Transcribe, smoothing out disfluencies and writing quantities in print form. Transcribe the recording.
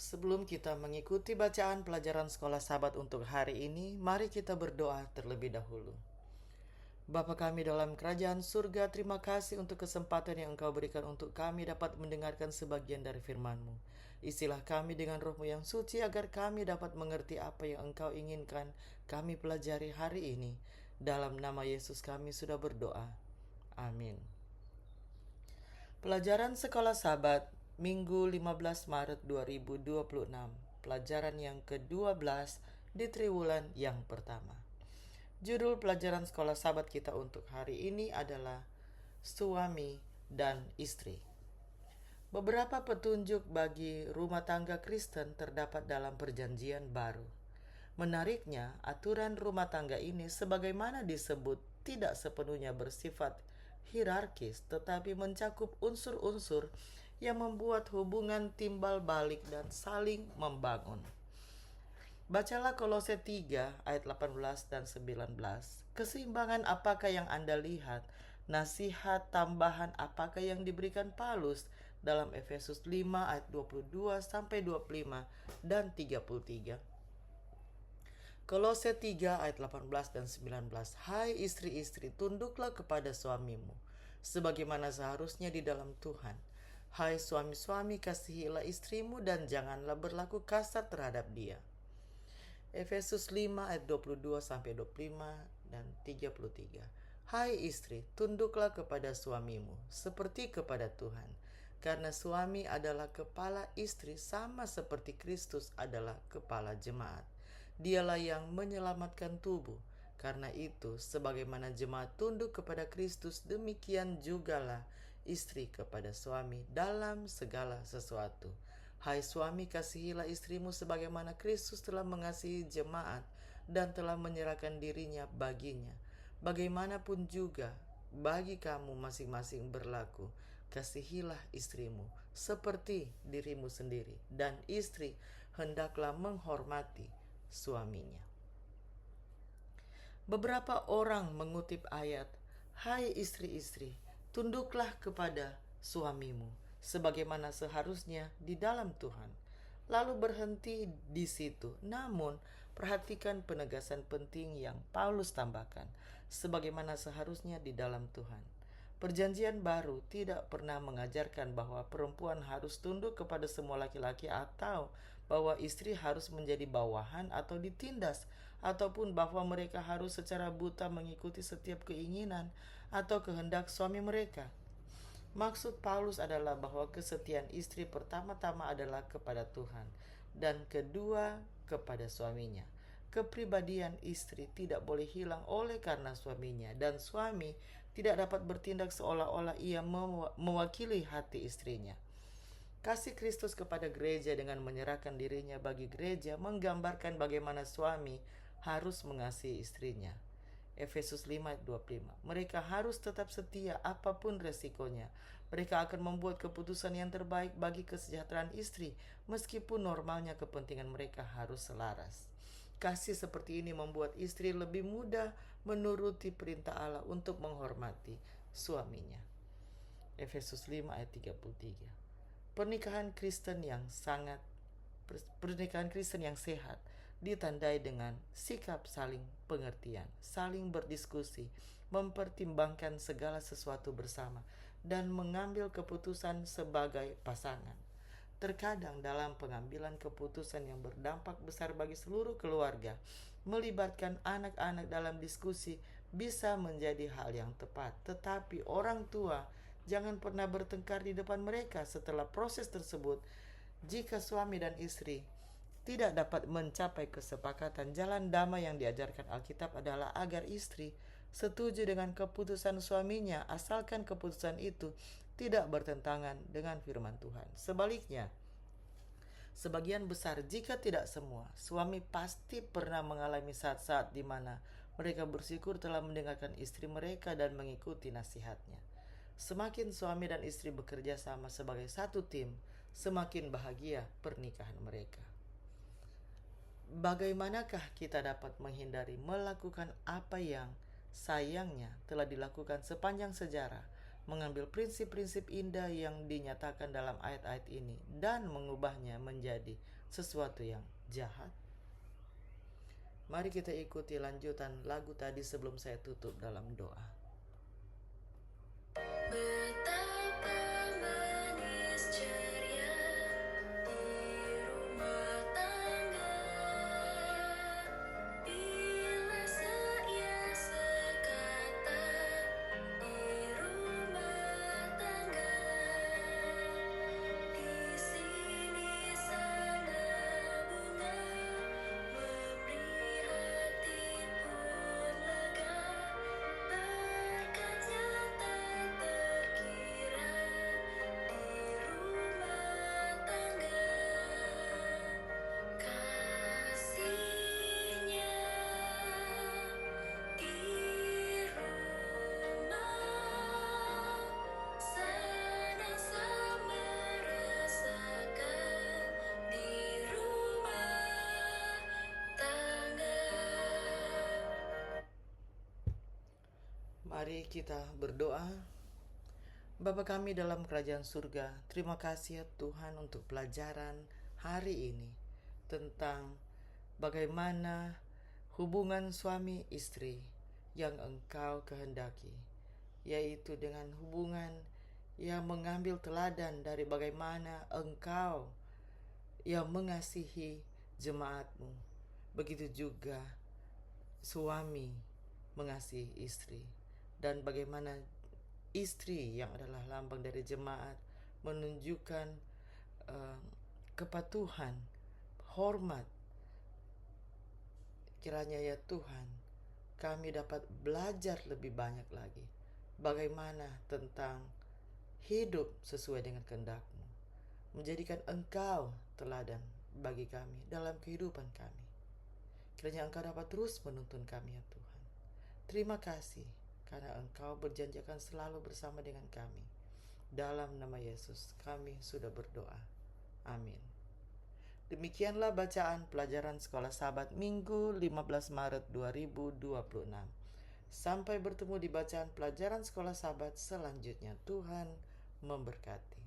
Sebelum kita mengikuti bacaan pelajaran sekolah Sabat untuk hari ini, mari kita berdoa terlebih dahulu. Bapa kami dalam kerajaan surga, terima kasih untuk kesempatan yang Engkau berikan untuk kami dapat mendengarkan sebagian dari firman-Mu. Isilah kami dengan Roh-Mu yang suci agar kami dapat mengerti apa yang Engkau inginkan kami pelajari hari ini. Dalam nama Yesus kami sudah berdoa. Amin. Pelajaran Sekolah Sabat Minggu 15 Maret 2026. Pelajaran yang ke-12 di triwulan yang pertama. Judul pelajaran Sekolah Sabat kita untuk hari ini adalah Suami dan Istri. Beberapa petunjuk bagi rumah tangga Kristen terdapat dalam Perjanjian Baru. Menariknya, aturan rumah tangga ini sebagaimana disebut tidak sepenuhnya bersifat hierarkis, tetapi mencakup unsur-unsur yang membuat hubungan timbal balik dan saling membangun. Bacalah Kolose 3 ayat 18 dan 19. Keseimbangan apakah yang Anda lihat? Nasihat tambahan apakah yang diberikan Paulus dalam Efesus 5 ayat 22 sampai 25 dan 33. Kolose 3 ayat 18 dan 19. Hai istri-istri, tunduklah kepada suamimu, sebagaimana seharusnya di dalam Tuhan. Hai suami-suami, kasihilah istrimu dan janganlah berlaku kasar terhadap dia. Efesus 5 ayat 22 sampai 25 dan 33. Hai istri, tunduklah kepada suamimu seperti kepada Tuhan, karena suami adalah kepala istri sama seperti Kristus adalah kepala jemaat. Dialah yang menyelamatkan tubuh. Karena itu, sebagaimana jemaat tunduk kepada Kristus, demikian jugalah istri kepada suami dalam segala sesuatu. Hai suami, kasihilah istrimu sebagaimana Kristus telah mengasihi jemaat dan telah menyerahkan dirinya baginya. Bagaimanapun juga, bagi kamu masing-masing berlaku, kasihilah istrimu seperti dirimu sendiri, dan istri hendaklah menghormati suaminya. Beberapa orang mengutip ayat, hai istri-istri, tunduklah kepada suamimu, sebagaimana seharusnya di dalam Tuhan. Lalu berhenti di situ. Namun, perhatikan penegasan penting yang Paulus tambahkan, sebagaimana seharusnya di dalam Tuhan. Perjanjian Baru tidak pernah mengajarkan bahwa perempuan harus tunduk kepada semua laki-laki atau bahwa istri harus menjadi bawahan atau ditindas, ataupun bahwa mereka harus secara buta mengikuti setiap keinginan atau kehendak suami mereka. Maksud Paulus adalah bahwa kesetiaan istri pertama-tama adalah kepada Tuhan dan kedua kepada suaminya. Kepribadian istri tidak boleh hilang oleh karena suaminya, dan suami tidak dapat bertindak seolah-olah ia mewakili hati istrinya. Kasih Kristus kepada gereja dengan menyerahkan dirinya bagi gereja menggambarkan bagaimana suami harus mengasihi istrinya. Efesus 5 ayat 25. Mereka harus tetap setia apapun resikonya. Mereka akan membuat keputusan yang terbaik bagi kesejahteraan istri, meskipun normalnya kepentingan mereka harus selaras. Kasih seperti ini membuat istri lebih mudah menuruti perintah Allah untuk menghormati suaminya. Efesus 5 ayat 33. Pernikahan Kristen yang sehat ditandai dengan sikap saling pengertian, saling berdiskusi, mempertimbangkan segala sesuatu bersama, dan mengambil keputusan sebagai pasangan. Terkadang dalam pengambilan keputusan yang berdampak besar bagi seluruh keluarga, melibatkan anak-anak dalam diskusi bisa menjadi hal yang tepat. Tetapi orang tua jangan pernah bertengkar di depan mereka setelah proses tersebut. Jika suami dan istri tidak dapat mencapai kesepakatan, jalan damai yang diajarkan Alkitab adalah agar istri setuju dengan keputusan suaminya, asalkan keputusan itu tidak bertentangan dengan firman Tuhan. Sebaliknya, sebagian besar, jika tidak semua, suami pasti pernah mengalami saat-saat di mana mereka bersyukur telah mendengarkan istri mereka dan mengikuti nasihatnya. Semakin suami dan istri bekerja sama sebagai satu tim, semakin bahagia pernikahan mereka. Bagaimanakah kita dapat menghindari melakukan apa yang sayangnya telah dilakukan sepanjang sejarah, mengambil prinsip-prinsip indah yang dinyatakan dalam ayat-ayat ini dan mengubahnya menjadi sesuatu yang jahat? Mari kita ikuti lanjutan lagu tadi sebelum saya tutup dalam doa. Betapa manis ceria di rumah tangga bila saya sekata di rumah tangga. Di sini sana bunga memberi hati pun lega, berkatnya tak terkira di rumah tangga. Kasihnya di rumah senantiasa merasakan di rumah tangga. Mari kita berdoa. Bapa kami dalam kerajaan surga, terima kasih ya Tuhan untuk pelajaran hari ini tentang bagaimana hubungan suami istri yang Engkau kehendaki, yaitu dengan hubungan yang mengambil teladan dari bagaimana Engkau yang mengasihi jemaat-Mu. Begitu juga suami mengasihi istri, dan bagaimana istri yang adalah lambang dari jemaat menunjukkan kepatuhan, hormat. Kiranya ya Tuhan, kami dapat belajar lebih banyak lagi bagaimana tentang hidup sesuai dengan kehendak-Mu, menjadikan Engkau teladan bagi kami dalam kehidupan kami. Kiranya Engkau dapat terus menuntun kami ya Tuhan. Terima kasih karena Engkau berjanji akan selalu bersama dengan kami. Dalam nama Yesus kami sudah berdoa. Amin. Demikianlah bacaan pelajaran Sekolah Sabat Minggu 15 Maret 2026. Sampai bertemu di bacaan pelajaran Sekolah Sabat selanjutnya. Tuhan memberkati.